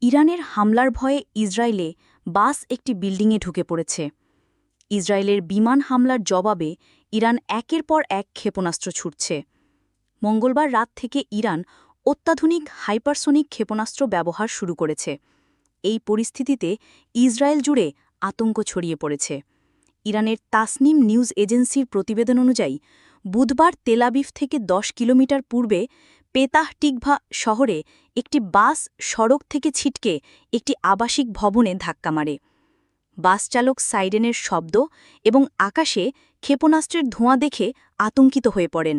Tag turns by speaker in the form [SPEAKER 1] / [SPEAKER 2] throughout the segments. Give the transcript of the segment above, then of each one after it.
[SPEAKER 1] ইরানের হামলার ভয়ে ইসরায়েলে বাস একটি বিল্ডিংয়ে ঢুকে পড়েছে। ইসরায়েলের বিমান হামলার জবাবে ইরান একের পর এক ক্ষেপণাস্ত্র ছুটছে। মঙ্গলবার রাত থেকে ইরান অত্যাধুনিক হাইপারসোনিক ক্ষেপণাস্ত্র ব্যবহার শুরু করেছে। এই পরিস্থিতিতে ইসরায়েল জুড়ে আতঙ্ক ছড়িয়ে পড়েছে। ইরানের তাসনিম নিউজ এজেন্সির প্রতিবেদন অনুযায়ী বুধবার তেলাবিব থেকে 10 কিলোমিটার পূর্বে পেতাহ টিকভা শহরে একটি বাস সড়ক থেকে ছিটকে একটি আবাসিক ভবনে ধাক্কা মারে। বাস চালক সাইরেনের শব্দ এবং আকাশে ক্ষেপণাস্ত্রের ধোঁয়া দেখে আতঙ্কিত হয়ে পড়েন।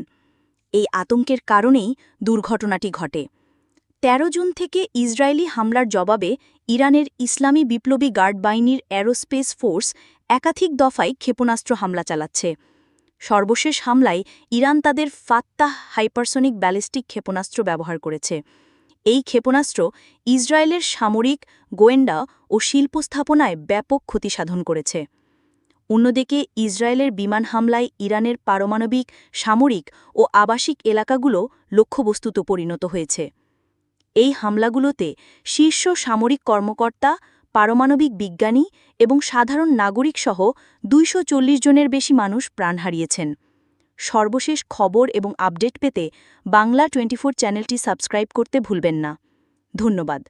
[SPEAKER 1] এই আতঙ্কের কারণেই দুর্ঘটনাটি ঘটে। ১৩ জুন থেকে ইসরায়েলি হামলার জবাবে ইরানের ইসলামী বিপ্লবী গার্ড বাহিনীর অ্যারোস্পেস ফোর্স একাধিক দফায় ক্ষেপণাস্ত্র হামলা চালাচ্ছে। সর্বশেষ হামলায় ইরান তাদের ফাত্তাহ হাইপারসোনিক ব্যালিস্টিক ক্ষেপণাস্ত্র ব্যবহার করেছে। এই ক্ষেপণাস্ত্র ইসরায়েলের সামরিক, গোয়েন্দা ও শিল্প স্থাপনায় ব্যাপক ক্ষতি সাধন করেছে। অন্যদিকে ইসরায়েলের বিমান হামলায় ইরানের পারমাণবিক, সামরিক ও আবাসিক এলাকাগুলো লক্ষ্যবস্তুতে পরিণত হয়েছে। এই হামলাগুলোতে শীর্ষ সামরিক কর্মকর্তা, পারমাণবিক বিজ্ঞানী এবং সাধারণ নাগরিকসহ ২৪০ জনের বেশি মানুষ প্রাণ হারিয়েছেন। সর্বশেষ খবর এবং আপডেট পেতে বাংলা 24 চ্যানেলটি সাবস্ক্রাইব করতে ভুলবেন না। ধন্যবাদ।